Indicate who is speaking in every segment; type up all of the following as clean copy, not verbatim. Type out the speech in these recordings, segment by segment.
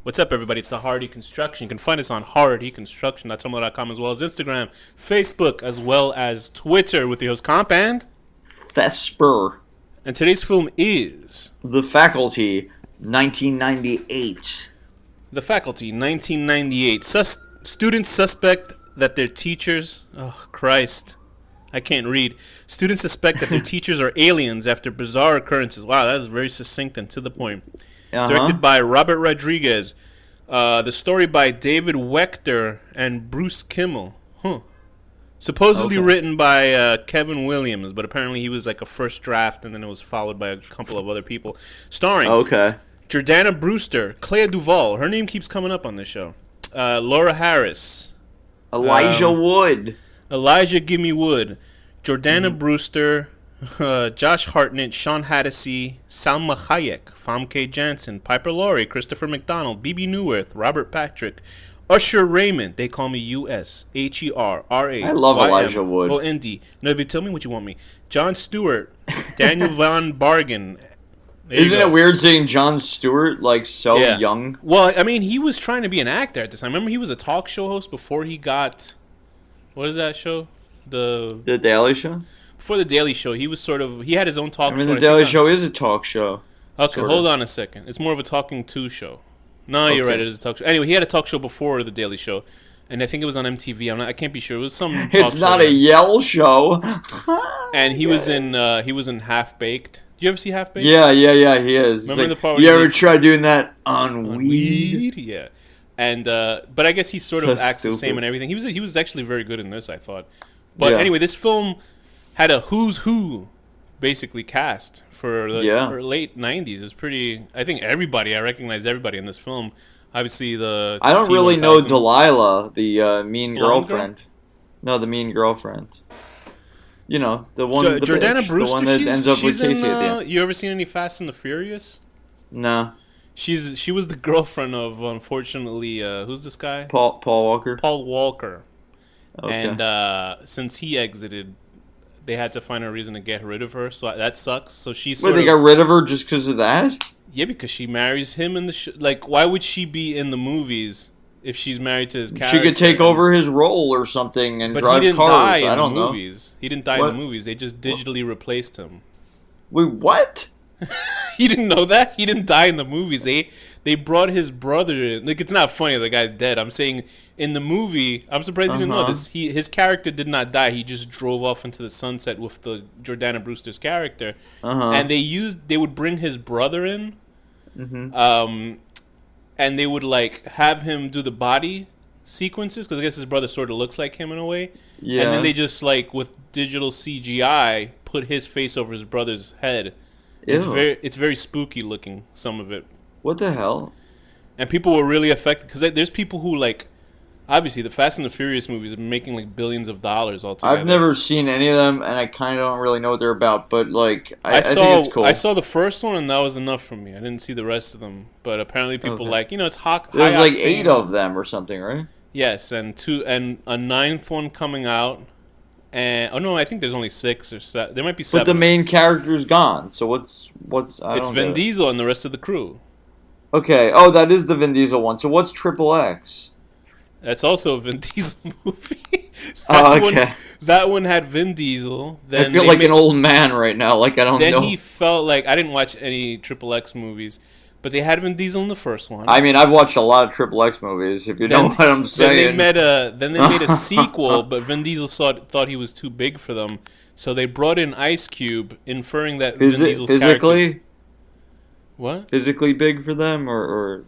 Speaker 1: What's up, everybody? It's the Hardy Construction. You can find us on hardyconstruction.tumblr.com as well as Instagram, Facebook, as well as Twitter with the host Komp and
Speaker 2: Vesper.
Speaker 1: And today's film is
Speaker 2: The Faculty, 1998.
Speaker 1: The Faculty, 1998. Students suspect that their teachers... Oh, Christ. I can't read. Students suspect that their teachers are aliens after bizarre occurrences. Wow, that is very succinct and to the point. Directed by Robert Rodriguez. The story by David Wechter and Bruce Kimmel. Supposedly written by Kevin Williams, but apparently he was like a first draft, and then it was followed by a couple of other people. Starring Jordana Brewster, Clea DuVall. Her name keeps coming up on this show. Laura Harris.
Speaker 2: Elijah Wood.
Speaker 1: Elijah Gimme Wood. Jordana Brewster. Josh Hartnett, Sean Hattasey, Salma Hayek, Famke Janssen, Piper Laurie, Christopher McDonald, B.B. Newirth, Robert Patrick, Usher Raymond. They call me U.S. H-E-R-R-A.
Speaker 2: I love Elijah Wood.
Speaker 1: O-N-D. No, but tell me what you want me. John Stewart, Daniel Van Bargen.
Speaker 2: Isn't it weird seeing John Stewart like so young?
Speaker 1: Well, I mean, he was trying to be an actor at this time. Remember, he was a talk show host before he got... What is that show?
Speaker 2: The Daily Show?
Speaker 1: Before The Daily Show, he was sort of... He had his own talk show.
Speaker 2: The Daily Show is a talk show.
Speaker 1: Okay, hold on a second. It's more of a talking to show. No, you're right. It is a talk show. Anyway, he had a talk show before The Daily Show, and I think it was on MTV. I can't be sure. It was some talk
Speaker 2: It's not
Speaker 1: show.
Speaker 2: a Yell show.
Speaker 1: And he was in Half Baked. Did you ever see Half Baked?
Speaker 2: Yeah, he is.
Speaker 1: Remember the part where
Speaker 2: you ever try doing that on weed?
Speaker 1: Yeah. And but I guess he sort of acts the same and everything. He was actually very good in this, I thought. But anyway, this film had a who's who, basically, cast for the late 90s. It was pretty... I think I recognized everybody in this film. Obviously, the...
Speaker 2: I don't really know Delilah, the mean girlfriend. No, the mean girlfriend. You know, the one...
Speaker 1: Jordana Brewster,
Speaker 2: the one that ends up with Casey
Speaker 1: in,
Speaker 2: at the end.
Speaker 1: You ever seen any Fast and the Furious?
Speaker 2: No.
Speaker 1: She was the girlfriend of, unfortunately, who's this guy?
Speaker 2: Paul Walker.
Speaker 1: Paul Walker.
Speaker 2: Okay.
Speaker 1: And since he exited, they had to find a reason to get rid of her. So that sucks. So she's
Speaker 2: they got rid of her just because of that?
Speaker 1: Yeah, because she marries him in the like, why would she be in the movies if she's married to his character?
Speaker 2: She could take over his role or something and drive cars.
Speaker 1: But he didn't die in
Speaker 2: the
Speaker 1: movies. He didn't die in the movies. They just digitally replaced him.
Speaker 2: Wait, what?
Speaker 1: You didn't know that? He didn't die in the movies. They brought his brother in. Like, it's not funny the guy's dead. I'm saying in the movie, I'm surprised you didn't know this. His character did not die. He just drove off into the sunset with the Jordana Brewster's character. And they would bring his brother in. And they would like have him do the body sequences because I guess his brother sort of looks like him in a way. Yeah. And then they just like with digital CGI put his face over his brother's head. It's very spooky looking, some of it.
Speaker 2: What the hell?
Speaker 1: And people were really affected because there's people who like, obviously the Fast and the Furious movies are making like billions of dollars altogether.
Speaker 2: I've never seen any of them, and I kind of don't really know what they're about. But like, I think it's cool.
Speaker 1: I saw the first one, and that was enough for me. I didn't see the rest of them, but apparently people like, it's hot.
Speaker 2: There's like 8 of them or something, right?
Speaker 1: Yes, and a 9th one coming out. And I think there's only 6 or 7. There might be 7.
Speaker 2: But the main character's gone. So what's?
Speaker 1: It's Vin Diesel and the rest of the crew.
Speaker 2: Okay. Oh, that is the Vin Diesel one. So what's Triple X?
Speaker 1: That's also a Vin Diesel movie. That one had Vin Diesel. Then
Speaker 2: I feel like an old man right now. Like I don't know.
Speaker 1: Then he felt like I didn't watch any Triple X movies, but they had Vin Diesel in the first one.
Speaker 2: I mean, I've watched a lot of Triple X movies. If you know what I'm saying.
Speaker 1: Then they made a sequel, but Vin Diesel thought he was too big for them, so they brought in Ice Cube, inferring that Vin Diesel's
Speaker 2: physically.
Speaker 1: Character... What?
Speaker 2: Physically big for them, or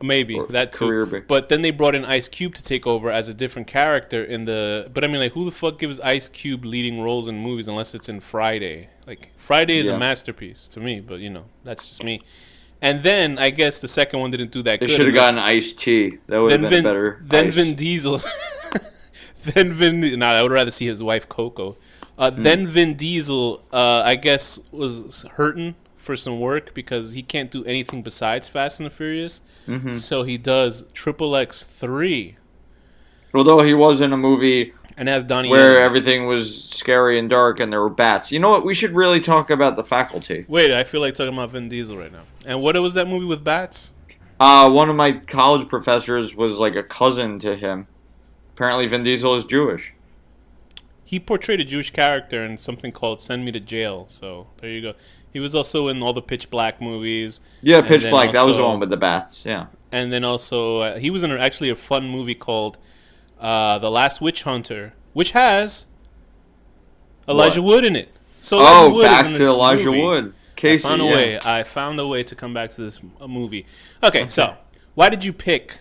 Speaker 1: maybe that too.
Speaker 2: Career big.
Speaker 1: But then they brought in Ice Cube to take over as a different character in the. But I mean, like, who the fuck gives Ice Cube leading roles in movies unless it's in Friday? Like, Friday is a masterpiece to me, but that's just me. And then I guess the second one didn't do that good.
Speaker 2: They should have gotten Ice-T. That would have been better.
Speaker 1: Then Vin Diesel. I would rather see his wife Coco. Then Vin Diesel, I guess, was hurting for some work because he can't do anything besides Fast and the Furious. So he does Triple X 3.
Speaker 2: Although he was in a movie
Speaker 1: and has Donnie
Speaker 2: where everything was scary and dark and there were bats. You know what? We should really talk about The Faculty.
Speaker 1: Wait, I feel like talking about Vin Diesel right now. And what was that movie with bats?
Speaker 2: One of my college professors was like a cousin to him. Apparently, Vin Diesel is Jewish.
Speaker 1: He portrayed a Jewish character in something called "Send Me to Jail." So there you go. He was also in all the Pitch Black movies.
Speaker 2: Yeah, Pitch Black. That was the one with the bats. Yeah.
Speaker 1: And then also, he was in actually a fun movie called The Last Witch Hunter, which has Elijah Wood in it. So Elijah Wood
Speaker 2: back
Speaker 1: is in
Speaker 2: to
Speaker 1: this
Speaker 2: Elijah
Speaker 1: movie.
Speaker 2: Wood. Casey,
Speaker 1: I found a way to come back to this movie. Okay, so why did you pick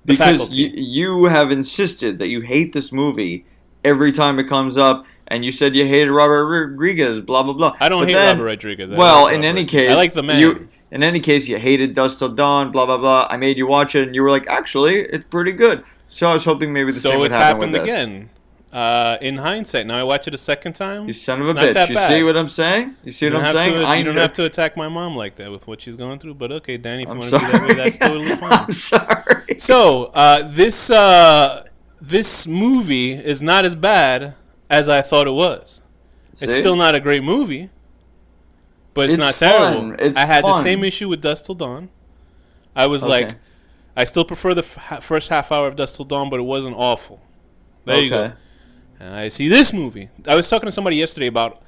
Speaker 1: The
Speaker 2: Because
Speaker 1: Faculty?
Speaker 2: you have insisted that you hate this movie every time it comes up, and you said you hated Robert Rodriguez, blah, blah, blah.
Speaker 1: I don't hate Robert Rodriguez.
Speaker 2: In any case...
Speaker 1: I like the man.
Speaker 2: In any case, you hated Dusk Till Dawn, blah, blah, blah. I made you watch it, and you were like, actually, it's pretty good. So I was hoping maybe the same would happen with this.
Speaker 1: So it's happened again. In hindsight, now I watch it a second time.
Speaker 2: You son of a bitch. You see what I'm saying? You see what I'm saying?
Speaker 1: You don't have to attack my mom like that with what she's going through. But okay, Danny, if you want to do that way, that's totally fine.
Speaker 2: I'm sorry.
Speaker 1: So this movie is not as bad as I thought it was.
Speaker 2: See?
Speaker 1: It's still not a great movie, but it's not terrible. I had the same issue with Dusk Till Dawn. I was like, I still prefer the first half hour of Dusk Till Dawn, but it wasn't awful. There you go. And I see this movie. I was talking to somebody yesterday about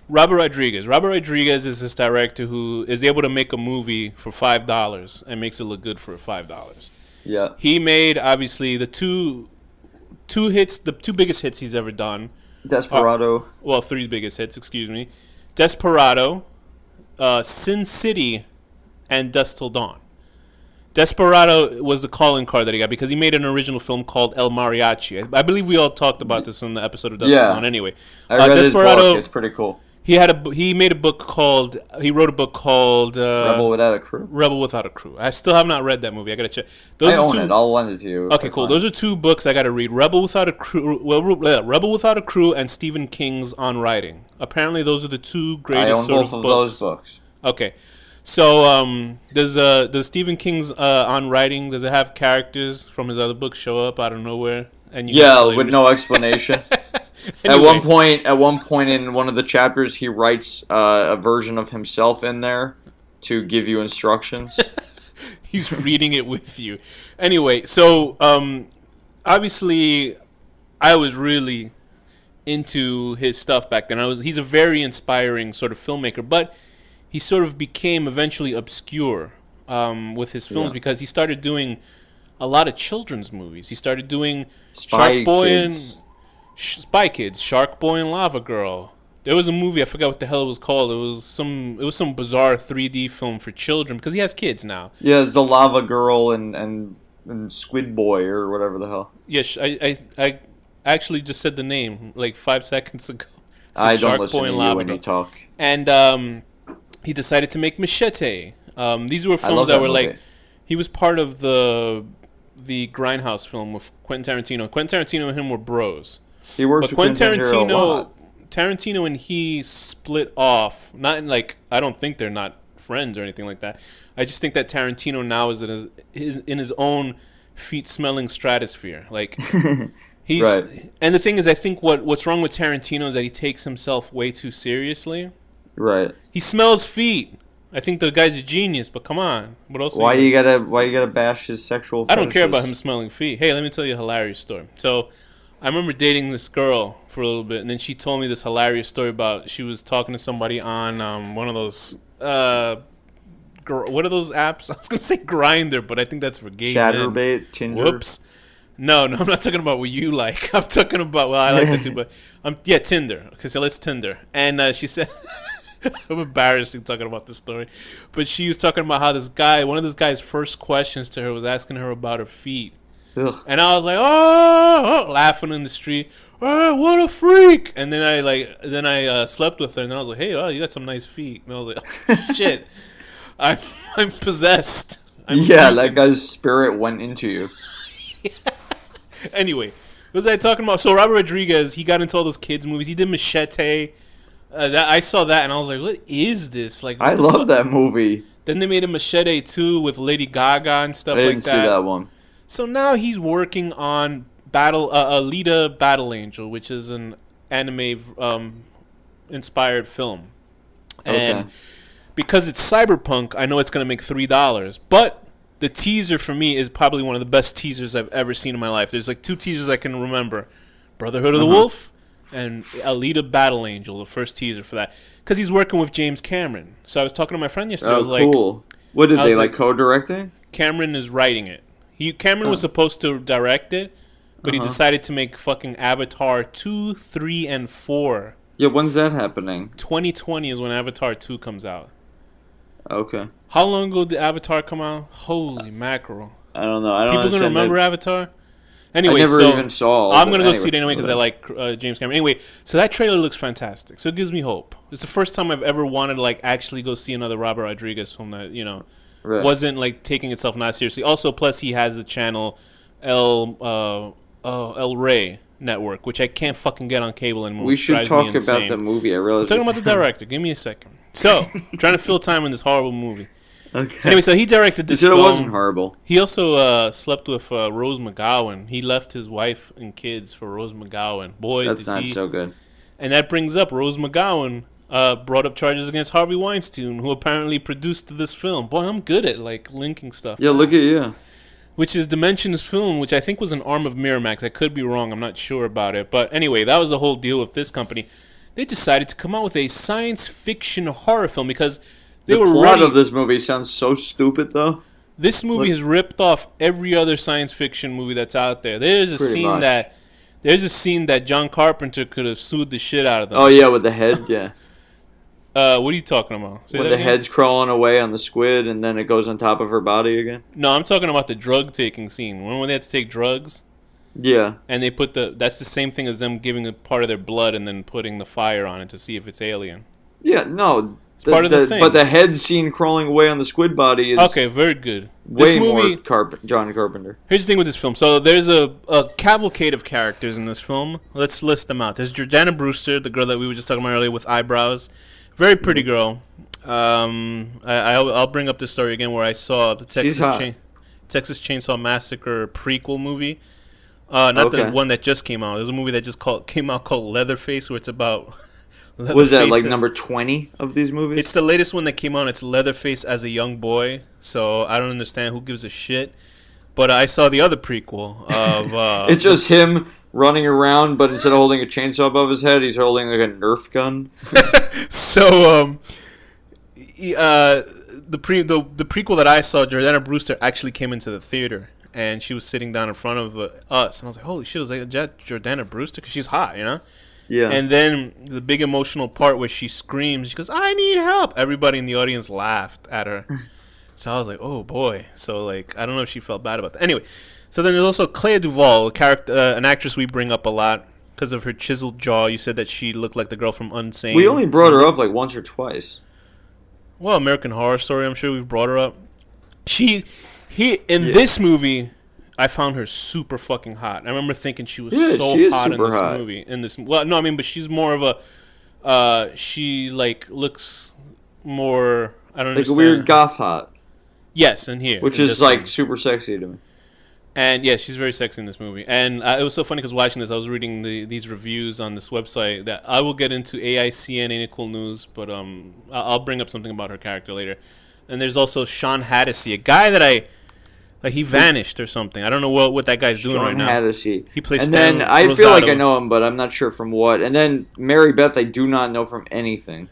Speaker 1: Robert Rodriguez. Robert Rodriguez is this director who is able to make a movie for $5 and makes it look good for $5.
Speaker 2: Yeah.
Speaker 1: He made, obviously, the two biggest hits he's ever done.
Speaker 2: Desperado.
Speaker 1: Three biggest hits, excuse me. Desperado, Sin City, and Dusk Till Dawn. Desperado was the calling card that he got because he made an original film called El Mariachi. I believe we all talked about this in the episode of Dusk Till Dawn. Anyway,
Speaker 2: I read
Speaker 1: Desperado,
Speaker 2: his book. It's pretty cool.
Speaker 1: He wrote a book called
Speaker 2: Rebel Without a Crew.
Speaker 1: Rebel Without a Crew. I still have not read that movie. I gotta check.
Speaker 2: I own it. I'll lend it to you.
Speaker 1: Okay, cool. Those are two books I gotta read: Rebel Without a Crew, and Stephen King's On Writing. Apparently, those are the two greatest
Speaker 2: I own both of those books.
Speaker 1: Okay, so does Stephen King's On Writing, does it have characters from his other books show up out of nowhere? And
Speaker 2: with no explanation. Anyway. At one point in one of the chapters, he writes a version of himself in there to give you instructions.
Speaker 1: He's reading it with you. Anyway, so obviously, I was really into his stuff back then. He's a very inspiring sort of filmmaker, but he sort of became eventually obscure with his films because he started doing a lot of children's movies. He started doing Spy Kids, Shark Boy and Lava Girl. There was a movie, I forgot what the hell it was called. It was some bizarre 3D film for children because he has kids now.
Speaker 2: Yeah, it's the Lava Girl and Squid Boy or whatever the hell.
Speaker 1: Yes, I actually just said the name like 5 seconds ago.
Speaker 2: I don't listen to you when you talk.
Speaker 1: And he decided to make Machete. These were films that were movie. Like, he was part of the Grindhouse film with Quentin Tarantino. Quentin Tarantino and him were bros.
Speaker 2: He works with Quentin Tarantino a lot.
Speaker 1: Tarantino and he split off. Not in like, I don't think they're not friends or anything like that. I just think that Tarantino now is in his own feet-smelling stratosphere. Like he's
Speaker 2: right.
Speaker 1: And the thing is, I think what's wrong with Tarantino is that he takes himself way too seriously.
Speaker 2: Right.
Speaker 1: He smells feet. I think the guy's a genius, but come on. What else?
Speaker 2: Why you gotta bash his sexual fetishes?
Speaker 1: I don't care about him smelling feet. Hey, let me tell you a hilarious story. So, I remember dating this girl for a little bit, and then she told me this hilarious story about she was talking to somebody on one of those what are those apps? I was gonna say Grindr, but I think that's for gay men.
Speaker 2: Chatterbait, Tinder.
Speaker 1: Whoops. No, I'm not talking about what you like. I'm talking about I like that too, but Tinder. Okay, so let's Tinder. And she said. I'm embarrassing talking about this story, but she was talking about how one of this guy's first questions to her was asking her about her feet.
Speaker 2: Ugh. And
Speaker 1: I was like, oh, laughing in the street. Oh, what a freak! And then I slept with her, and then I was like, hey, you got some nice feet. And I was like, oh, shit, I'm possessed.
Speaker 2: That guy's spirit went into you.
Speaker 1: Anyway, what was I talking about? So Robert Rodriguez, he got into all those kids movies. He did Machete. I saw that and I was like, "What is this?" Like,
Speaker 2: I love that movie.
Speaker 1: Then they made a Machete 2 with Lady Gaga and stuff like that. I
Speaker 2: didn't see that one.
Speaker 1: So now he's working on Alita Battle Angel, which is an anime inspired film, and because it's cyberpunk, I know it's gonna make $3. But the teaser for me is probably one of the best teasers I've ever seen in my life. There's like 2 teasers I can remember: Brotherhood of the Wolf and Alita Battle Angel. The first teaser for that, because he's working with James Cameron. So I was talking to my friend yesterday. I was
Speaker 2: cool. What did they like co-directing?
Speaker 1: Cameron is writing it. Cameron was supposed to direct it, but he decided to make fucking Avatar 2, 3, and 4.
Speaker 2: Yeah, when's that happening?
Speaker 1: 2020 is when Avatar 2 comes out.
Speaker 2: Okay.
Speaker 1: How long ago did Avatar come out? Holy mackerel.
Speaker 2: I don't know.
Speaker 1: People gonna remember Avatar? Anyway,
Speaker 2: I never even saw.
Speaker 1: I'm gonna go see it anyway because I like James Cameron. Anyway, so that trailer looks fantastic. So it gives me hope. It's the first time I've ever wanted to like actually go see another Robert Rodriguez film that wasn't like taking itself not seriously. Also, plus he has a channel, El Rey Network, which I can't fucking get on cable anymore.
Speaker 2: We should talk about the movie.
Speaker 1: I'm talking about the director. Give me a second. So, trying to fill time in this horrible movie.
Speaker 2: Okay.
Speaker 1: Anyway, so he directed this film.
Speaker 2: It wasn't horrible.
Speaker 1: He also slept with Rose McGowan. He left his wife and kids for Rose McGowan. Boy,
Speaker 2: that's not so good.
Speaker 1: And that brings up Rose McGowan brought up charges against Harvey Weinstein, who apparently produced this film. Boy, I'm good at like linking stuff.
Speaker 2: Yeah, look at you.
Speaker 1: Which is Dimensions Film, which I think was an arm of Miramax. I could be wrong. I'm not sure about it. But anyway, that was the whole deal with this company. They decided to come out with a science fiction horror film because they were ready.
Speaker 2: The plot of this movie sounds so stupid, though.
Speaker 1: This movie has ripped off every other science fiction movie that's out there. There's a scene that John Carpenter could have sued the shit out of them.
Speaker 2: Oh yeah, with the head, yeah.
Speaker 1: What are you talking about?
Speaker 2: When the head's crawling away on the squid and then it goes on top of her body again?
Speaker 1: No, I'm talking about the drug taking scene. When they had to take drugs?
Speaker 2: Yeah.
Speaker 1: And they put that's the same thing as them giving a part of their blood and then putting the fire on it to see if it's alien.
Speaker 2: Yeah, no.
Speaker 1: It's part of the thing.
Speaker 2: But the head scene crawling away on the squid body is
Speaker 1: okay, very good.
Speaker 2: Way more John Carpenter.
Speaker 1: Here's the thing with this film. So there's a cavalcade of characters in this film. Let's list them out. There's Jordana Brewster, the girl that we were just talking about earlier with eyebrows. Very pretty girl. I'll bring up this story again where I saw the Texas Chainsaw Massacre prequel movie. The one that just came out. There's a movie that just came out called Leatherface, where it's about
Speaker 2: was that like number 20 of these movies?
Speaker 1: It's the latest one that came out. It's Leatherface as a young boy. So I don't understand who gives a shit. But I saw the other prequel of...
Speaker 2: it's just him running around, but instead of holding a chainsaw above his head, he's holding like a Nerf gun.
Speaker 1: So, the prequel that I saw, Jordana Brewster actually came into the theater, and she was sitting down in front of us, and I was like, "Holy shit!" I was like, "Jordana Brewster," because she's hot, you know.
Speaker 2: Yeah.
Speaker 1: And then the big emotional part where she screams, she goes, "I need help!" Everybody in the audience laughed at her. So I was like, "Oh boy!" So like, I don't know if she felt bad about that. Anyway, so then there's also Clea DuVall, a character, an actress we bring up a lot because of her chiseled jaw. You said that she looked like the girl from Unsane.
Speaker 2: We only brought her up like once or twice.
Speaker 1: Well, American Horror Story, I'm sure we've brought her up. This movie, I found her super fucking hot. I remember thinking she was so hot in this movie. But she's more of a, she like looks more, I don't understand.
Speaker 2: Like a weird goth hot.
Speaker 1: Yes, and here.
Speaker 2: Which is like super sexy to me.
Speaker 1: And yeah, she's very sexy in this movie. And it was so funny because watching this, I was reading these reviews on this website that I will get into AICN, Ain't It Cool News, but I'll bring up something about her character later. And there's also Sean Hattasy, a guy that he vanished or something. I don't know what that guy's doing right now.
Speaker 2: Sean Hattasy.
Speaker 1: He plays
Speaker 2: And then I feel like I know him, but I'm not sure from what. And then Mary Beth, I do not know from anything.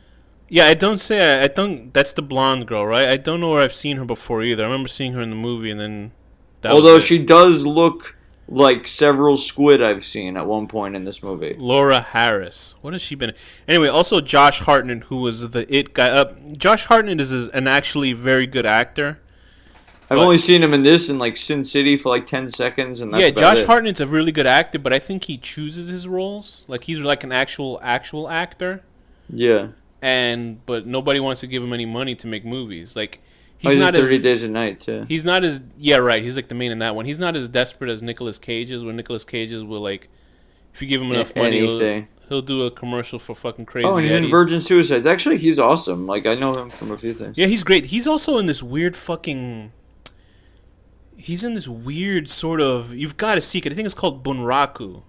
Speaker 1: Yeah, I don't. That's the blonde girl, right? I don't know where I've seen her before either. I remember seeing her in the movie, and then.
Speaker 2: Although she does look like several squid I've seen at one point in this movie.
Speaker 1: Laura Harris. What has she been? Anyway, also Josh Hartnett, who was the It guy. Josh Hartnett is an actually very good actor.
Speaker 2: I've only seen him in this and like Sin City for like 10 seconds, and that's about
Speaker 1: Josh
Speaker 2: it.
Speaker 1: Hartnett's a really good actor, but I think he chooses his roles. Like he's like an actual actor.
Speaker 2: Yeah.
Speaker 1: But nobody wants to give him any money to make movies. Like.
Speaker 2: He's not 30 Days a Night, too.
Speaker 1: He's not as... Yeah, right. He's like the main in that one. He's not as desperate as Nicolas Cage is, where Nicolas Cage will, like... If you give him enough money, he'll do a commercial for fucking Crazy
Speaker 2: Oh, and he's in Virgin Suicides. Actually, he's awesome. Like, I know him from a few things.
Speaker 1: Yeah, he's great. He's also in this weird fucking... He's in this weird sort of... You've got to see it. I think it's called Bunraku.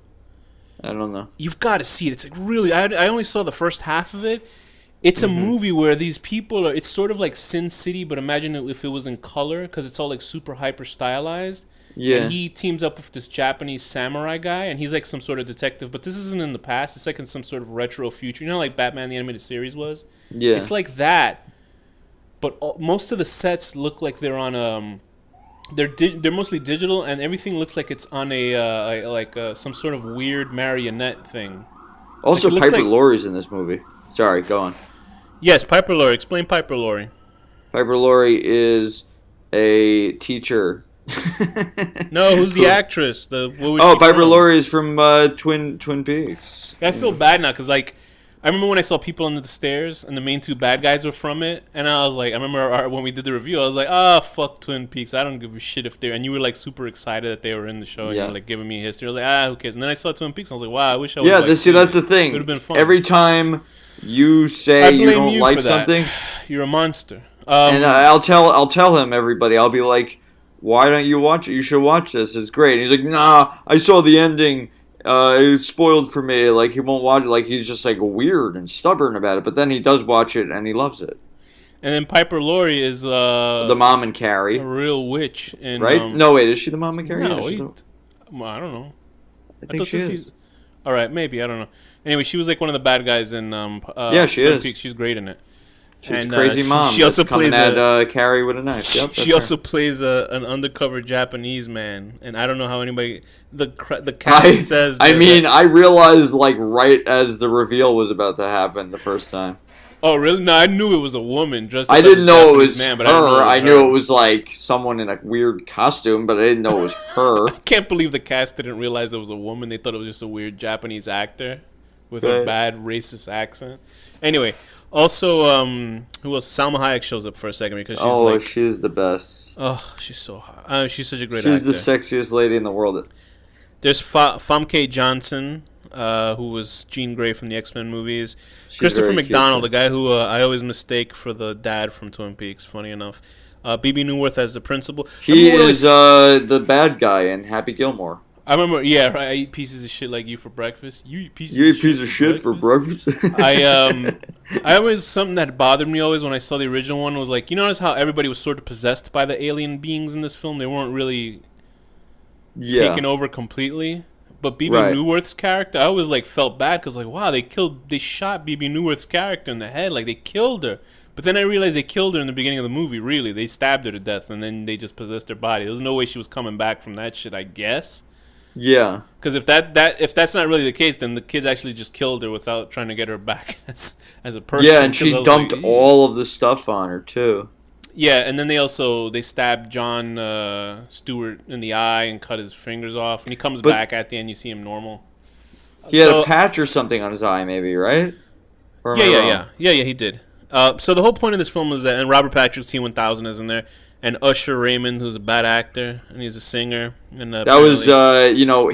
Speaker 2: I don't know.
Speaker 1: You've got to see it. It's like really... I only saw the first half of it. It's a movie where these people are. It's sort of like Sin City, but imagine if it was in color, because it's all like super hyper stylized.
Speaker 2: Yeah.
Speaker 1: And he teams up with this Japanese samurai guy, and he's like some sort of detective. But this isn't in the past. It's like in some sort of retro future. You know, like Batman the Animated Series was.
Speaker 2: Yeah.
Speaker 1: It's like that, but most of the sets look like they're on they're mostly digital, and everything looks like it's on some sort of weird marionette thing.
Speaker 2: Also,
Speaker 1: like,
Speaker 2: Piper Laurie's in this movie. Sorry, go on.
Speaker 1: Yes, Piper Laurie. Explain Piper Laurie.
Speaker 2: Piper Laurie is a teacher.
Speaker 1: No, who's the actress?
Speaker 2: Piper Laurie is from Twin Peaks.
Speaker 1: I feel bad now because like I remember when I saw people under the stairs and the main two bad guys were from it, and I was like, I remember when we did the review, I was like, fuck Twin Peaks. I don't give a shit if they're, and you were like super excited that they were in the show, and you were like giving me history. I was like, who cares? And then I saw Twin Peaks, and I was like, wow, I wish I was.
Speaker 2: Yeah, that's the thing. It would have been fun. Every time you say you don't like something,
Speaker 1: you're a monster.
Speaker 2: And I'll tell him, everybody. I'll be like, why don't you watch it? You should watch this. It's great. And he's like, nah, I saw the ending. It was spoiled for me. Like, he won't watch it. Like, he's just, like, weird and stubborn about it. But then he does watch it, and he loves it.
Speaker 1: And then Piper Laurie is...
Speaker 2: the mom in Carrie.
Speaker 1: A real witch. And,
Speaker 2: right? No, wait. Is she the mom in Carrie?
Speaker 1: No, I don't know.
Speaker 2: I think she is.
Speaker 1: All right, maybe. I don't know. Anyway, she was, like, one of the bad guys in
Speaker 2: she
Speaker 1: Twin
Speaker 2: is.
Speaker 1: Peaks. She's great in it.
Speaker 2: She's a crazy mom.
Speaker 1: She also plays
Speaker 2: Carrie with a knife. Yep,
Speaker 1: she also plays an undercover Japanese man, and I don't know how anybody the cast says.
Speaker 2: I realized like right as the reveal was about to happen the first time.
Speaker 1: Oh really? No, I knew it was a woman dressed.
Speaker 2: I didn't know it was
Speaker 1: man,
Speaker 2: her.
Speaker 1: I
Speaker 2: knew it was like someone in a weird costume, but I didn't know it was her.
Speaker 1: I can't believe the cast didn't realize it was a woman. They thought it was just a weird Japanese actor with a bad racist accent. Anyway. Also, who else? Salma Hayek shows up for a second because she's
Speaker 2: she's the best.
Speaker 1: Oh, she's so hot. She's such a great actor.
Speaker 2: She's the sexiest lady in the world.
Speaker 1: There's Famke Johnson, who was Jean Grey from the X-Men movies. Christopher McDonald, the guy who I always mistake for the dad from Twin Peaks, funny enough. B.B. Newworth as the principal.
Speaker 2: He is the bad guy in Happy Gilmore.
Speaker 1: I remember, I eat pieces of shit like you for breakfast. You eat pieces of shit
Speaker 2: for breakfast?
Speaker 1: I always, something that bothered me always when I saw the original one was like, you notice how everybody was sort of possessed by the alien beings in this film? They weren't really taken over completely. But B.B. Newworth's character, I always like felt bad because like, wow, they shot B.B. Newworth's character in the head. Like, they killed her. But then I realized they killed her in the beginning of the movie, really. They stabbed her to death, and then they just possessed her body. There was no way she was coming back from that shit, I guess.
Speaker 2: Yeah,
Speaker 1: because if that's not really the case, then the kids actually just killed her without trying to get her back as a person.
Speaker 2: Yeah, and she dumped all of the stuff on her too.
Speaker 1: Yeah, and then they stabbed John Stewart in the eye and cut his fingers off, and he comes back at the end. You see him normal.
Speaker 2: He had a patch or something on his eye, maybe, right?
Speaker 1: Yeah. He did. So the whole point of this film was that, and Robert Patrick's T-1000 is in there. And Usher Raymond, who's a bad actor, and he's a singer. And
Speaker 2: that was,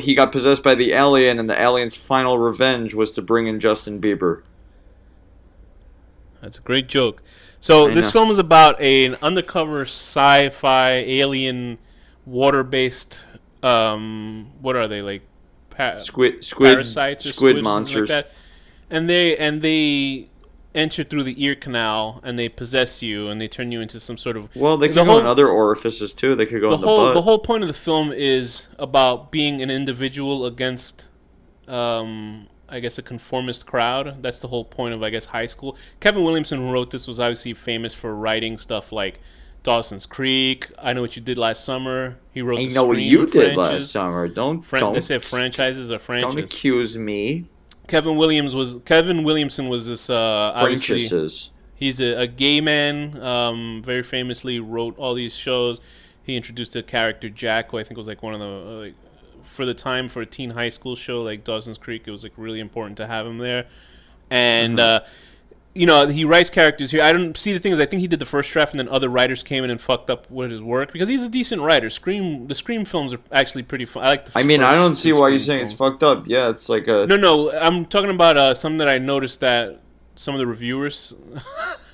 Speaker 2: he got possessed by the alien, and the alien's final revenge was to bring in Justin Bieber.
Speaker 1: That's a great joke. So this film is about an undercover sci-fi alien water-based, what are they, like parasites or
Speaker 2: squid monsters
Speaker 1: like that? And they enter through the ear canal and they possess you and they turn you into some sort of...
Speaker 2: Well, they could go in other orifices too. They could go in the butt.
Speaker 1: The whole point of the film is about being an individual against, I guess, a conformist crowd. That's the whole point of, I guess, high school. Kevin Williamson, who wrote this, was obviously famous for writing stuff like Dawson's Creek, I Know What You Did Last Summer. He wrote
Speaker 2: I Know What You Did Last Summer. Don't
Speaker 1: they say franchises or franchises.
Speaker 2: Don't accuse me.
Speaker 1: Kevin Williamson was this obviously he's a gay man. Very famously wrote all these shows. He introduced the character Jack, who I think was like one of the for the time for a teen high school show like Dawson's Creek. It was like really important to have him there, and he writes characters here. I don't see the thing is I think he did the first draft and then other writers came in and fucked up with his work because he's a decent writer. The Scream films are actually pretty fun. I like the.
Speaker 2: I don't see why you're saying it's fucked up. Yeah, it's like a.
Speaker 1: No. I'm talking about something that I noticed that some of the reviewers.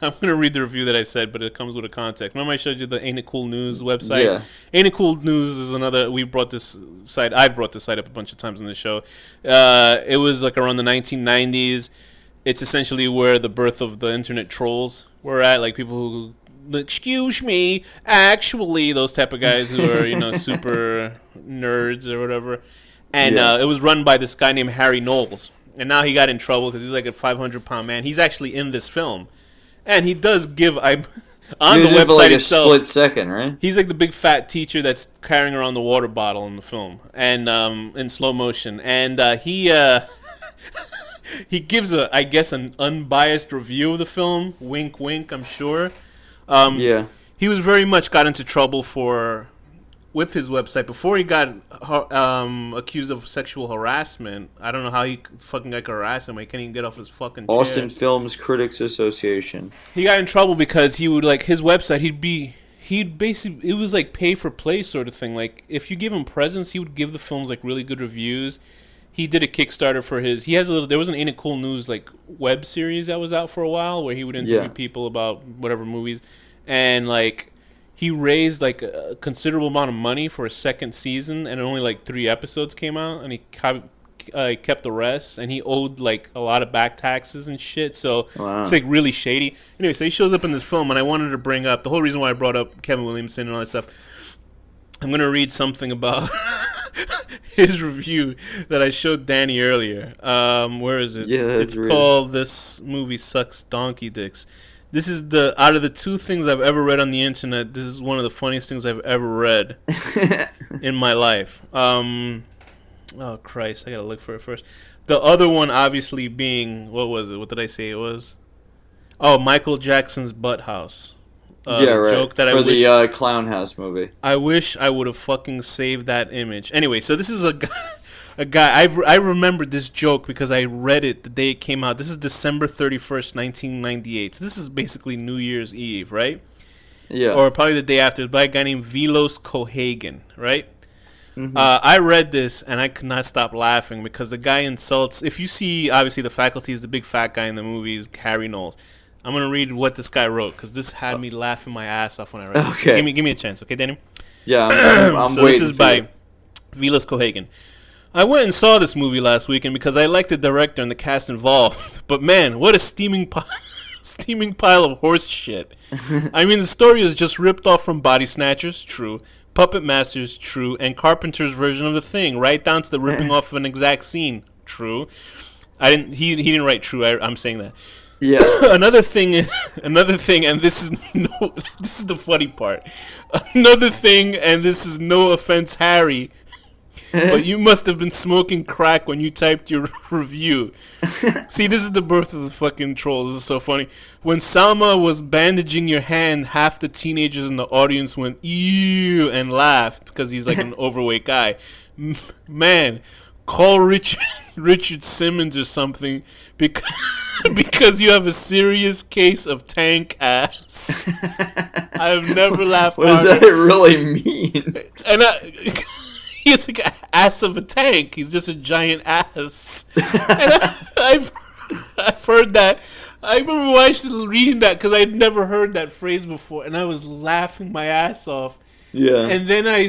Speaker 1: I'm gonna read the review that I said, but it comes with a context. Remember I showed you the Ain't It Cool News website?
Speaker 2: Yeah.
Speaker 1: Ain't It Cool News is another. I've brought this site up a bunch of times on the show. It was like around the 1990s. it's essentially where the birth of the internet trolls were at, like people who, excuse me, actually, those type of guys who are, super nerds or whatever. And it was run by this guy named Harry Knowles. And now he got in trouble because he's like a 500-pound man. He's actually in this film. And he does give, on the website
Speaker 2: like
Speaker 1: itself,
Speaker 2: split second, right?
Speaker 1: he's like the big fat teacher that's carrying around the water bottle in the film, and in slow motion. And he gives I guess an unbiased review of the film. Wink, wink. I'm sure.
Speaker 2: Yeah.
Speaker 1: He was very much got into trouble with his website before he got accused of sexual harassment. I don't know how he fucking got harassed him. He can't even get off his fucking chair.
Speaker 2: Austin Films Critics Association.
Speaker 1: He got in trouble because he would, like, his website, he'd basically, it was like pay for play sort of thing. Like, if you give him presents, he would give the films like really good reviews. He did a Kickstarter for there was an Ain't It Cool News like web series that was out for a while where he would interview people about whatever movies, and like he raised like a considerable amount of money for a second season, and only like 3 episodes came out, and he kept the rest, and he owed like a lot of back taxes and shit, so it's like really shady. Anyway, so he shows up in this film, and I wanted to bring up the whole reason why I brought up Kevin Williamson and all that stuff. I'm going to read something about his review that I showed Danny earlier. Where is it?
Speaker 2: Yeah,
Speaker 1: it's called "This Movie Sucks Donkey Dicks." This is out of the 2 things I've ever read on the internet, this is one of the funniest things I've ever read in my life. Oh, Christ, I got to look for it first. The other one obviously being, what was it? What did I say it was? Oh, Michael Jackson's Butt House.
Speaker 2: Yeah, right.
Speaker 1: Joke that
Speaker 2: for the Clown House movie.
Speaker 1: I wish I would have fucking saved that image. Anyway, so this is a guy. I remembered this joke because I read it the day it came out. This is December 31st, 1998. So this is basically New Year's Eve, right?
Speaker 2: Yeah.
Speaker 1: Or probably the day after. By a guy named Velos Cohagen, right? Mm-hmm. I read this and I could not stop laughing because the guy insults. If you see, obviously the faculty is the big fat guy in the movie is Harry Knowles. I'm gonna read what this guy wrote because this had me laughing my ass off when I read this.
Speaker 2: Okay.
Speaker 1: Give me a chance, okay, Danny?
Speaker 2: Yeah, I'm
Speaker 1: so
Speaker 2: waiting.
Speaker 1: This is by Velos Cohagen. I went and saw this movie last weekend because I liked the director and the cast involved. But man, what a steaming pile of horse shit. I mean, the story is just ripped off from Body Snatchers, true. Puppet Masters, true. And Carpenter's version of The Thing, right down to the ripping off of an exact scene, true. He didn't write true. I'm saying that.
Speaker 2: Yeah.
Speaker 1: Another thing, and this is the funny part. Another thing, and this is no offense, Harry, but you must have been smoking crack when you typed your review. See, this is the birth of the fucking trolls. This is so funny. When Salma was bandaging your hand, half the teenagers in the audience went ew and laughed because he's like an overweight guy. Man, call Richard Simmons or something because you have a serious case of tank ass. I've never laughed
Speaker 2: What
Speaker 1: harder.
Speaker 2: does that really mean?
Speaker 1: And he's like an ass of a tank. He's just a giant ass. And I've heard that. I remember reading that because I had never heard that phrase before, and I was laughing my ass off.
Speaker 2: Yeah.
Speaker 1: And then I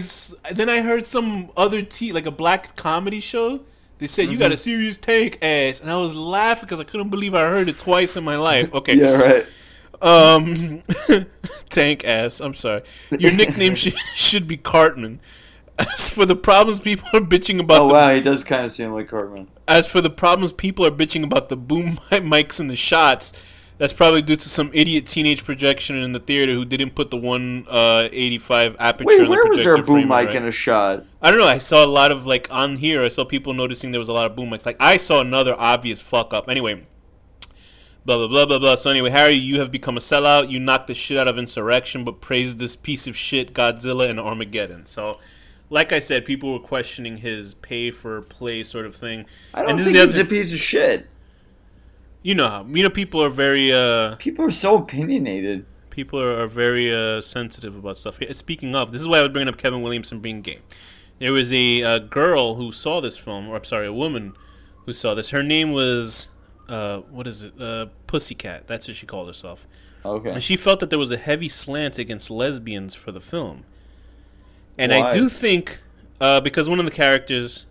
Speaker 1: heard some other like a black comedy show. They said, you got a serious tank ass. And I was laughing because I couldn't believe I heard it twice in my life. Okay.
Speaker 2: Yeah, right.
Speaker 1: Tank ass. I'm sorry. Your nickname should be Cartman. As for the problems people are bitching about...
Speaker 2: Oh, wow, he does kind of seem like Cartman.
Speaker 1: As for the problems people are bitching about the boom mics and the shots, that's probably due to some idiot teenage projection in the theater who didn't put the 185 aperture
Speaker 2: Wait,
Speaker 1: on the
Speaker 2: where was
Speaker 1: projector
Speaker 2: there a boom
Speaker 1: frame,
Speaker 2: mic
Speaker 1: right?
Speaker 2: in a shot?
Speaker 1: I don't know. I saw a lot of, like, on here, I saw people noticing there was a lot of boom mics. Like, I saw another obvious fuck up. Anyway, blah, blah, blah, blah, blah. So anyway, Harry, you have become a sellout. You knocked the shit out of Insurrection, but praised this piece of shit, Godzilla and Armageddon. So, like I said, people were questioning his pay-for-play sort of thing.
Speaker 2: I don't think he's a piece of shit.
Speaker 1: You know how. People are very...
Speaker 2: people are so opinionated.
Speaker 1: People are very sensitive about stuff. Speaking of, this is why I was bringing up Kevin Williamson being gay. There was a girl who saw this film, or I'm sorry, a woman who saw this. Her name was, what is it? Pussycat. That's what she called herself.
Speaker 2: Okay.
Speaker 1: And she felt that there was a heavy slant against lesbians for the film. And
Speaker 2: Why?
Speaker 1: I do think, because one of the characters,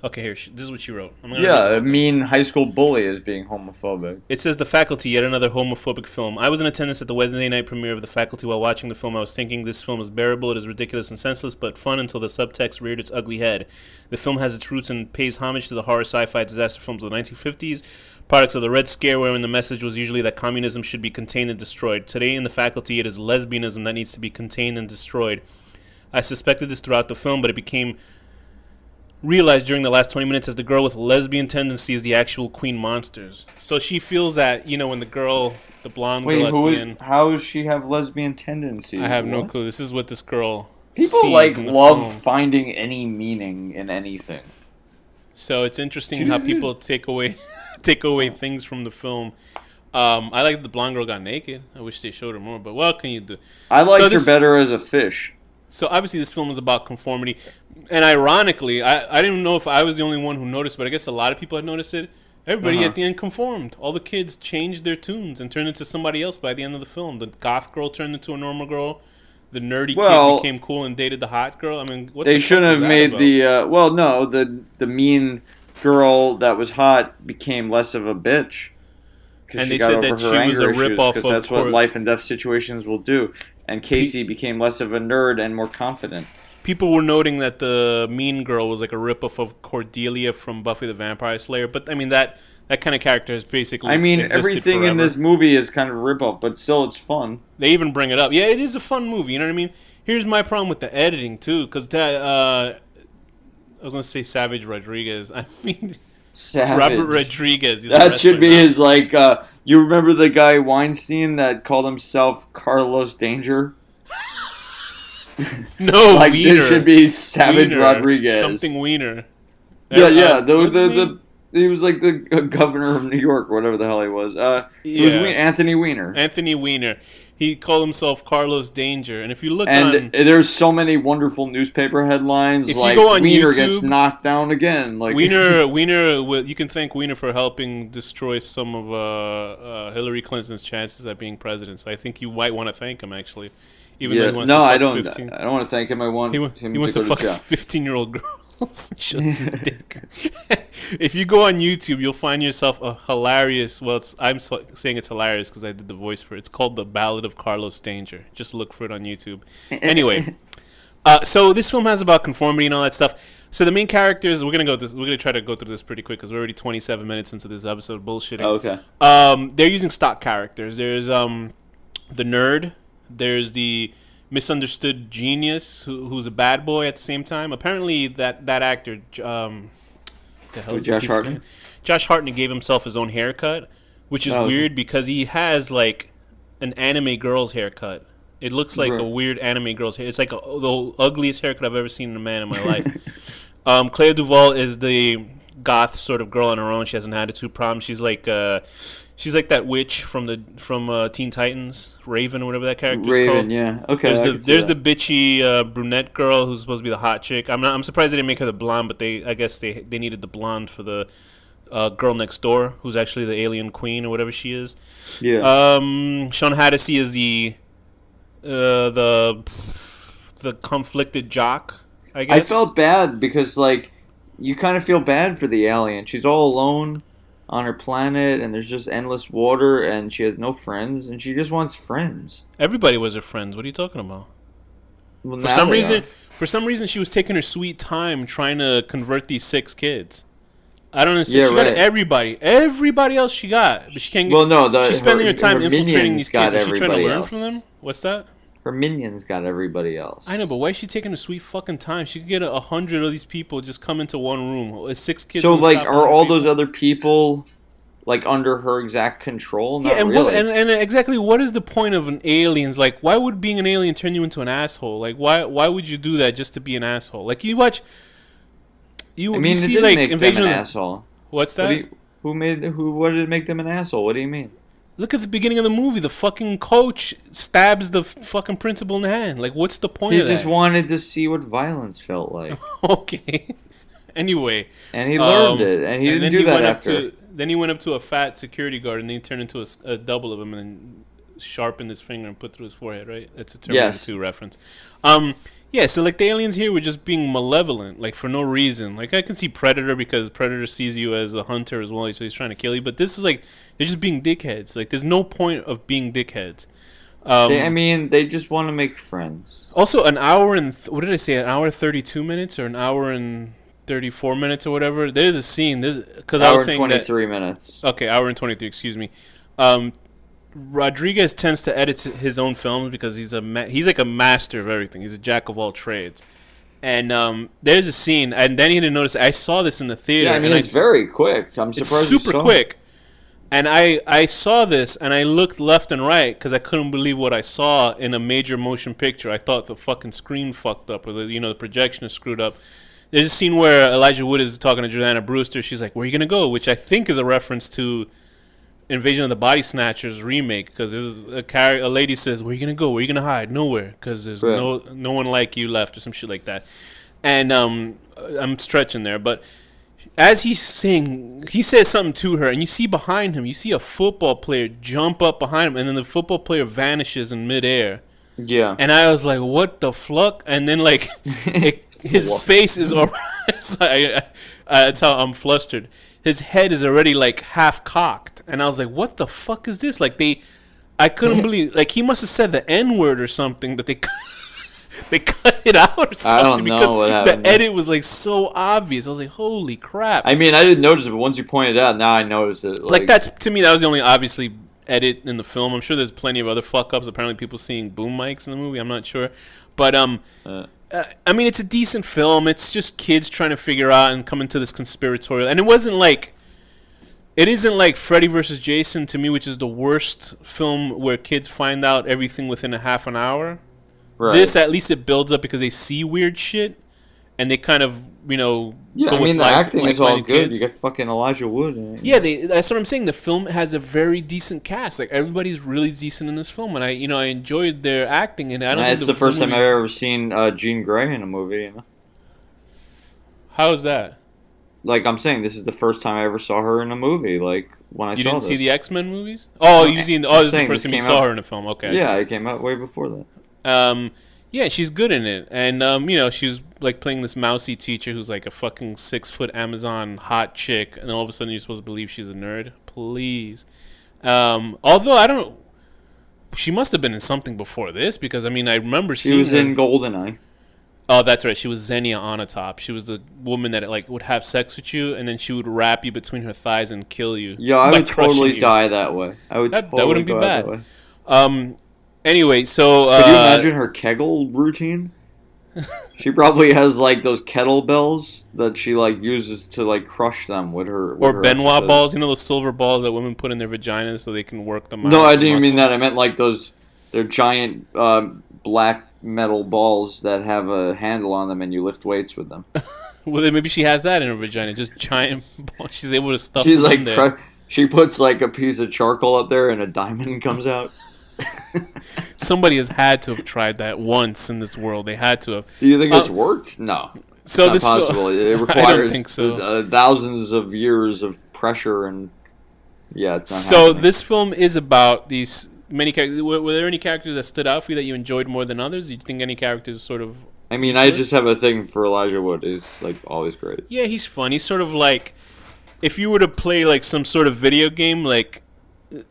Speaker 1: Okay, here. This is what she wrote. I'm gonna read the
Speaker 2: Yeah,
Speaker 1: whole
Speaker 2: a
Speaker 1: thing.
Speaker 2: mean high school bully is being homophobic.
Speaker 1: It says The Faculty, yet another homophobic film. I was in attendance at the Wednesday night premiere of The Faculty. While watching the film, I was thinking this film is bearable, it is ridiculous and senseless, but fun until the subtext reared its ugly head. The film has its roots and pays homage to the horror sci-fi disaster films of the 1950s, products of the Red Scare, wherein the message was usually that communism should be contained and destroyed. Today in The Faculty, it is lesbianism that needs to be contained and destroyed. I suspected this throughout the film, but it became realized during the last 20 minutes as the girl with lesbian tendencies the actual queen monsters. So she feels that, when the blonde
Speaker 2: Wait,
Speaker 1: girl at the end.
Speaker 2: how does she have lesbian tendencies?
Speaker 1: I have no
Speaker 2: What?
Speaker 1: clue. This is what this girl
Speaker 2: People
Speaker 1: sees in the
Speaker 2: love
Speaker 1: film.
Speaker 2: finding any meaning in anything.
Speaker 1: So it's interesting how people take away things from the film. I like that the blonde girl got naked. I wish they showed her more, but what can you do?
Speaker 2: I liked
Speaker 1: So
Speaker 2: her better as a fish.
Speaker 1: So obviously this film is about conformity, and ironically, I didn't know if I was the only one who noticed, but I guess a lot of people had noticed it. Everybody at the end conformed. All the kids changed their tunes and turned into somebody else by the end of the film. The goth girl turned into a normal girl. The nerdy kid became cool and dated the hot girl. I mean, what
Speaker 2: They
Speaker 1: the
Speaker 2: shouldn't
Speaker 1: fuck
Speaker 2: have
Speaker 1: is
Speaker 2: made
Speaker 1: that about?
Speaker 2: the mean girl that was hot became less of a bitch.
Speaker 1: And they said that she was a ripoff
Speaker 2: because
Speaker 1: of
Speaker 2: that's what life and death situations will do. And Casey became less of a nerd and more confident.
Speaker 1: People were noting that the mean girl was like a ripoff of Cordelia from Buffy the Vampire Slayer. But I mean that kind of character is basically
Speaker 2: everything
Speaker 1: forever.
Speaker 2: in this movie is kind of a ripoff, but still it's fun.
Speaker 1: They even bring it up. Yeah, it is a fun movie. You know what I mean? Here's my problem with the editing too, because I was gonna say Savage Rodriguez. I mean
Speaker 2: Savage.
Speaker 1: Robert Rodriguez.
Speaker 2: That should be his you remember the guy Weinstein that called himself Carlos Danger?
Speaker 1: No, Wiener.
Speaker 2: This should be Savage
Speaker 1: Wiener.
Speaker 2: Rodriguez.
Speaker 1: Something Wiener.
Speaker 2: Yeah. He was like the governor of New York, or whatever the hell he was. It was Anthony Weiner.
Speaker 1: Anthony Weiner. He called himself Carlos Danger, and if you look
Speaker 2: there's so many wonderful newspaper headlines.
Speaker 1: If you go on
Speaker 2: Weiner
Speaker 1: YouTube,
Speaker 2: gets knocked down again.
Speaker 1: Weiner. You can thank Weiner for helping destroy some of Hillary Clinton's chances at being president. So I think you might want to thank him actually. Even though he wants to fuck
Speaker 2: I don't.
Speaker 1: 15.
Speaker 2: I don't want to thank him. I want him
Speaker 1: He wants to fuck
Speaker 2: jail.
Speaker 1: 15-year-old girls. Shows his dick. If you go on YouTube, you'll find yourself a hilarious. Well, I'm saying it's hilarious because I did the voice for it. It's called The Ballad of Carlos Danger. Just look for it on YouTube. Anyway, so this film has about conformity and all that stuff. So the main characters, we're gonna try to go through this pretty quick because we're already 27 minutes into this episode bullshitting.
Speaker 2: Oh, okay.
Speaker 1: They're using stock characters. There's the nerd. There's the misunderstood genius who's a bad boy at the same time. Apparently, that actor,
Speaker 2: Josh Hartnett.
Speaker 1: Josh Hartnett gave himself his own haircut, which is weird because he has like an anime girl's haircut. It looks like a weird anime girl's hair. It's like the ugliest haircut I've ever seen in a man in my life. Clea DuVall is the goth sort of girl on her own. She has an attitude problem. She's like that witch from Teen Titans, Raven or whatever that character's called.
Speaker 2: Raven, yeah. Okay.
Speaker 1: There's the bitchy brunette girl who's supposed to be the hot chick. I'm surprised they didn't make her the blonde, but I guess they needed the blonde for the girl next door, who's actually the alien queen or whatever she is.
Speaker 2: Yeah.
Speaker 1: Sean Hattasey is the conflicted jock, I guess.
Speaker 2: I felt bad because you kind of feel bad for the alien. She's all alone on her planet, and there's just endless water, and she has no friends, and she just wants friends.
Speaker 1: Everybody was her friends. What are you talking about?
Speaker 2: Well,
Speaker 1: For some reason, she was taking her sweet time trying to convert these 6 kids. I don't understand.
Speaker 2: Yeah,
Speaker 1: she got everybody else she got, but she can't.
Speaker 2: Well, no,
Speaker 1: she's spending her time
Speaker 2: her
Speaker 1: infiltrating these kids. Is she trying to learn
Speaker 2: else.
Speaker 1: from them? What's that?
Speaker 2: Her minions got everybody else.
Speaker 1: I know, but why is she taking a sweet fucking time? She could get 100 of these people just come into one room. 6 kids.
Speaker 2: So, are all those other people under her exact control? Not
Speaker 1: and
Speaker 2: really.
Speaker 1: and exactly what is the point of an alien's why would being an alien turn you into an asshole? Why would you do that just to be an asshole? You watch. You see
Speaker 2: it didn't make
Speaker 1: Invasion
Speaker 2: them
Speaker 1: of
Speaker 2: an asshole.
Speaker 1: What's that?
Speaker 2: What did it make them an asshole? What do you mean?
Speaker 1: Look at the beginning of the movie. The fucking coach stabs the fucking principal in the hand. What's the point of that?
Speaker 2: He just wanted to see what violence felt like.
Speaker 1: Okay. Anyway.
Speaker 2: And he learned it, and he didn't do that after.
Speaker 1: Then he went up to a fat security guard, and then he turned into a double of him, and then sharpened his finger and put through his forehead. Right? That's a Terminator 2 reference. Yeah, so like the aliens here were just being malevolent, like for no reason. Like I can see Predator because Predator sees you as a hunter as well, so he's trying to kill you. But this is like they're just being dickheads. Like there's no point of being dickheads.
Speaker 2: I mean, they just want to make friends.
Speaker 1: Also, an hour and what did I say? An hour 32 minutes or an hour and 34 minutes or whatever. There's a scene. Because I was saying
Speaker 2: 23 minutes.
Speaker 1: Okay, hour and 23. Excuse me. Rodriguez tends to edit his own films because he's like a master of everything. He's a jack of all trades. And there's a scene, and then he didn't notice. I saw this in the theater.
Speaker 2: Yeah, I mean, it's very quick. I'm surprised.
Speaker 1: It's super quick. And I saw this, and I looked left and right because I couldn't believe what I saw in a major motion picture. I thought the fucking screen fucked up, or the projection is screwed up. There's a scene where Elijah Wood is talking to Jordana Brewster. She's like, "Where are you gonna go?" Which I think is a reference to Invasion of the Body Snatchers remake, because a lady says, "Where are you gonna go? Where are you gonna hide? Nowhere, because there's no one like you left," or some shit like that. And I'm stretching there, but as he's saying, he says something to her, and you see behind him, you see a football player jump up behind him, and then the football player vanishes in midair.
Speaker 2: Yeah.
Speaker 1: And I was like, "What the fuck?" And then like his face is already. That's how I'm flustered. His head is already like half cocked, and I was like, "What the fuck is this?" Like I couldn't believe. Like he must have said the N-word or something that they cut it out or something.
Speaker 2: I don't know what happened.
Speaker 1: The edit was like so obvious. I was like, "Holy crap!"
Speaker 2: I mean, I didn't notice it, but once you pointed it out, now I noticed it.
Speaker 1: Like that's to me, that was the only obviously edit in the film. I'm sure there's plenty of other fuck ups. Apparently, people seeing boom mics in the movie. I'm not sure, but I mean, it's a decent film. It's just kids trying to figure out and come into this conspiratorial. And it isn't like Freddy vs. Jason to me, which is the worst film where kids find out everything within a half an hour. Right. This, at least it builds up because they see weird shit and they kind of,
Speaker 2: Yeah, I mean, the acting is all good. Kids. You get fucking Elijah Wood in it.
Speaker 1: Yeah, that's what I'm saying. The film has a very decent cast. Like, everybody's really decent in this film, and I enjoyed their acting. And I don't think
Speaker 2: it's the first time I've ever seen Jean Grey in a movie.
Speaker 1: How is that?
Speaker 2: Like, I'm saying, this is the first time I ever saw her in a movie. Like, when I saw this. You didn't
Speaker 1: see the X-Men movies? Oh, this is the first time you saw her in a film. Okay.
Speaker 2: Yeah, it came out way before that.
Speaker 1: Yeah, she's good in it, and she's like playing this mousy teacher who's like a fucking 6-foot Amazon hot chick, and all of a sudden you're supposed to believe she's a nerd. Please, although I don't, she must have been in something before this because I mean I remember seeing her.
Speaker 2: She was in GoldenEye.
Speaker 1: Oh, that's right. She was Xenia Onatopp. She was the woman that like would have sex with you, and then she would wrap you between her thighs and kill you.
Speaker 2: Yeah, I would totally die that way. That
Speaker 1: wouldn't be bad. Anyway, so
Speaker 2: could you imagine her Kegel routine? She probably has like those kettlebells that she like uses to like crush them with her.
Speaker 1: Or Benoit balls, those silver balls that women put in their vaginas so they can work them out.
Speaker 2: No, I didn't mean that. I meant like they're giant black metal balls that have a handle on them and you lift weights with them.
Speaker 1: Well, then maybe she has that in her vagina, just giant balls. She's able to stuff them in there.
Speaker 2: She puts like a piece of charcoal up there and a diamond comes out.
Speaker 1: Somebody has had to have tried that once in this world. They had to have.
Speaker 2: Do you think it's worked? No.
Speaker 1: So
Speaker 2: it's not possible. It requires
Speaker 1: I don't think so.
Speaker 2: Thousands of years of pressure and it's not
Speaker 1: So
Speaker 2: happening.
Speaker 1: This film is about these many characters. Were there any characters that stood out for you that you enjoyed more than others? Do you think any characters sort of...
Speaker 2: I mean, I just have a thing for Elijah Wood. He's like always great.
Speaker 1: Yeah, he's fun. He's sort of like... If you were to play like some sort of video game, like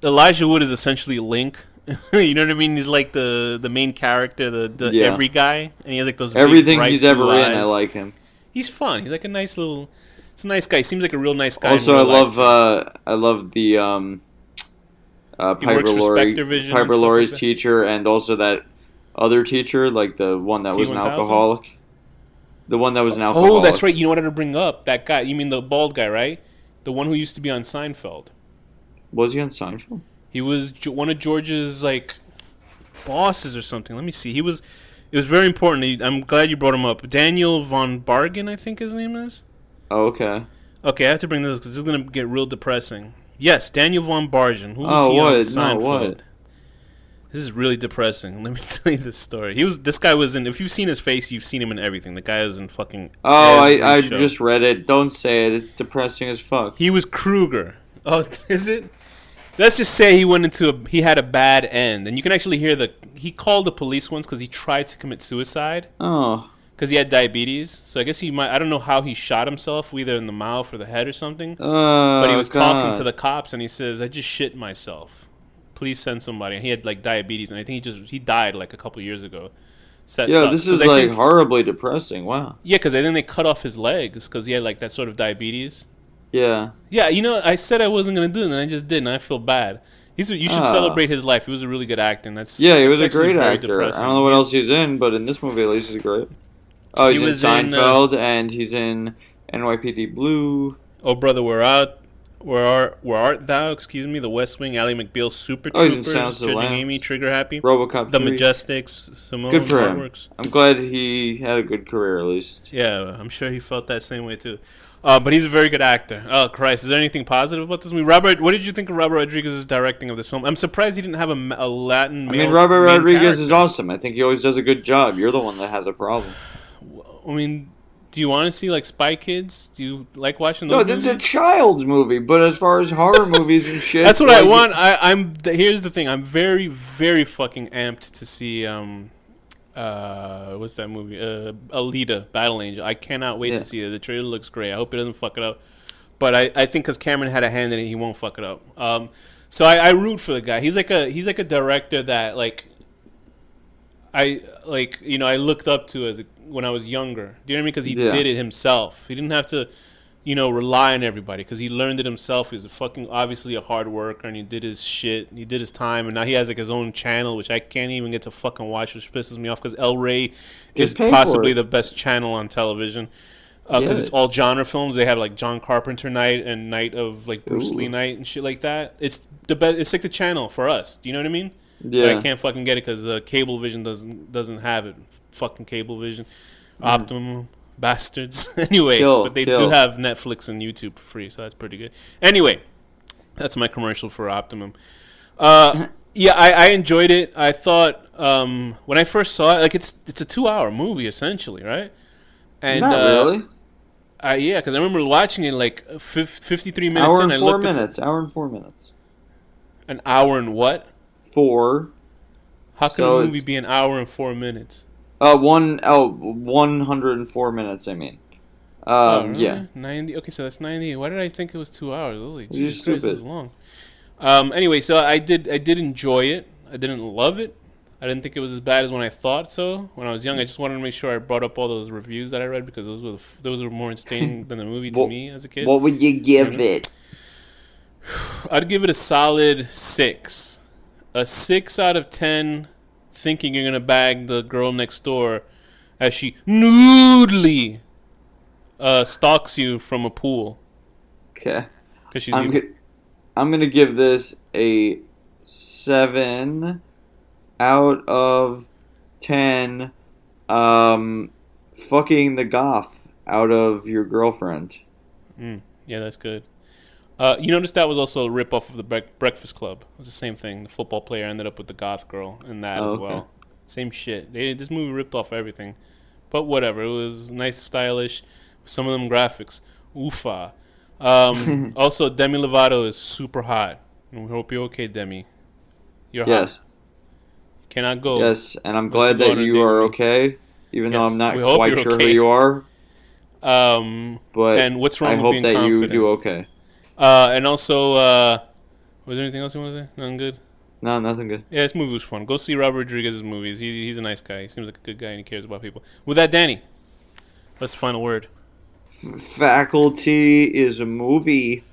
Speaker 1: Elijah Wood is essentially Link. You know what I mean? He's like the main character, the every guy, and he has like those
Speaker 2: everything
Speaker 1: big,
Speaker 2: he's ever
Speaker 1: eyes.
Speaker 2: in. I like him.
Speaker 1: He's fun. He's like a nice little. It's a nice guy. He seems like a real nice guy.
Speaker 2: Also, I love the Piper Laurie's teacher, and also that other teacher, like the one that was an alcoholic. The one that was an alcoholic.
Speaker 1: Oh, that's right. You know what I had to bring up? That guy. You mean the bald guy, right? The one who used to be on Seinfeld.
Speaker 2: Was he on Seinfeld?
Speaker 1: He was one of George's like bosses or something. Let me see. It was very important. I'm glad you brought him up. Daniel von Bargen, I think his name is.
Speaker 2: Oh, okay.
Speaker 1: Okay, I have to bring this because this is going to get real depressing. Yes, Daniel von Bargen. Who was he on Seinfeld? What? This is really depressing. Let me tell you this story. This guy was in. If you've seen his face, you've seen him in everything. The guy was in fucking.
Speaker 2: Oh, I just read it. Don't say it. It's depressing as fuck.
Speaker 1: He was Kruger. Oh, is it? let's just say he had a bad end, and you can actually hear he called the police once because he tried to commit suicide.
Speaker 2: Oh.
Speaker 1: Because he had diabetes, so I guess he might. I don't know how he shot himself, either in the mouth or the head or something. But he was talking to the cops, and he says, "I just shit myself. Please send somebody." And he had like diabetes, and I think he died like a couple years ago.
Speaker 2: This is like horribly depressing. Wow.
Speaker 1: Yeah, because then they cut off his legs because he had like that sort of diabetes.
Speaker 2: Yeah.
Speaker 1: Yeah, I said I wasn't gonna do it, and I just did, and I feel bad. You should celebrate his life. He was a really good actor.
Speaker 2: He was a great actor. I don't know what else he's in, but in this movie at least he's great. Oh, he's in Seinfeld, and he's in NYPD Blue.
Speaker 1: Oh, Brother, Where Art Thou? Excuse me, The West Wing, Ally McBeal, Super Troopers, Judging Amy, Trigger Happy,
Speaker 2: RoboCop
Speaker 1: The
Speaker 2: 3.
Speaker 1: Majestics, Simone,
Speaker 2: good for him.
Speaker 1: Works.
Speaker 2: I'm glad he had a good career at least.
Speaker 1: Yeah, I'm sure he felt that same way too. But he's a very good actor. Oh, Christ. Is there anything positive about this movie? Robert, what did you think of Robert Rodriguez's directing of this film? I'm surprised he didn't have a Latin male
Speaker 2: Robert Rodriguez
Speaker 1: character.
Speaker 2: is awesome. I think he always does a good job. You're the one that has a problem.
Speaker 1: I mean, do you want to see like Spy Kids? Do you like watching those movies?
Speaker 2: No, this is a child's movie, but as far as horror movies and shit...
Speaker 1: That's what I want. Here's the thing. I'm very, very fucking amped to see... what's that movie? Alita, Battle Angel. I cannot wait to see it. The trailer looks great. I hope it doesn't fuck it up. But I think because Cameron had a hand in it, he won't fuck it up. So I root for the guy. He's like a director that I looked up to when I was younger. Do you know what I mean? Because he did it himself. He didn't have to, rely on everybody because he learned it himself. He's obviously a hard worker, and he did his shit. He did his time, and now he has his own channel, which I can't even get to fucking watch, which pisses me off because El Rey is possibly the best channel on television because it's all genre films. They have like John Carpenter night and night of like Bruce Lee night and shit like that. It's the best. It's like the channel for us. Do you know what I mean? Yeah. But I can't fucking get it because Cablevision doesn't have it. Fucking Cablevision, Optimum bastards. Anyway, but they do have Netflix and YouTube for free, so that's pretty good. Anyway, that's my commercial for Optimum. I enjoyed it. I thought when I first saw it, it's a 2-hour movie essentially, right? And
Speaker 2: not really.
Speaker 1: Because I remember watching it like 53 minutes
Speaker 2: hour
Speaker 1: in.
Speaker 2: And 4 minutes. Hour and 4 minutes.
Speaker 1: An hour and what?
Speaker 2: 4.
Speaker 1: How can a movie be an hour and 4 minutes?
Speaker 2: 104 minutes. I mean,
Speaker 1: really?
Speaker 2: yeah.
Speaker 1: 90. Okay, so that's 90. Why did I think it was 2 hours? I was like,
Speaker 2: You're
Speaker 1: Jesus Christ,
Speaker 2: stupid.
Speaker 1: this is long. Anyway, so I did enjoy it. I didn't love it. I didn't think it was as bad as when I thought so. When I was young, I just wanted to make sure I brought up all those reviews that I read because those were more entertaining than the movie to me as a kid.
Speaker 2: What would you give it?
Speaker 1: I'd give it a solid 6. A 6 out of 10. Thinking you're gonna bag the girl next door as she nudely stalks you from a pool.
Speaker 2: Okay.
Speaker 1: Because she's
Speaker 2: I'm gonna give this a 7 out of 10. Fucking the goth out of your girlfriend.
Speaker 1: Yeah, that's good. You noticed that was also a rip-off of the Breakfast Club. It was the same thing. The football player ended up with the goth girl in that as well. Same shit. This movie ripped off everything. But whatever. It was nice, stylish. Some of them graphics. Oofa. Also, Demi Lovato is super hot. And we hope you're okay, Demi. You're hot. You cannot go.
Speaker 2: Yes, and I'm glad that you are okay, even though I'm not quite sure who you are. But
Speaker 1: and what's wrong
Speaker 2: I
Speaker 1: with
Speaker 2: hope
Speaker 1: being
Speaker 2: that
Speaker 1: confident?
Speaker 2: you do okay.
Speaker 1: And also, was there anything else you want to say? Nothing good?
Speaker 2: No, nothing good.
Speaker 1: Yeah, this movie was fun. Go see Robert Rodriguez's movies. He's a nice guy. He seems like a good guy and he cares about people. With that, Danny, what's the final word?
Speaker 2: Faculty is a movie.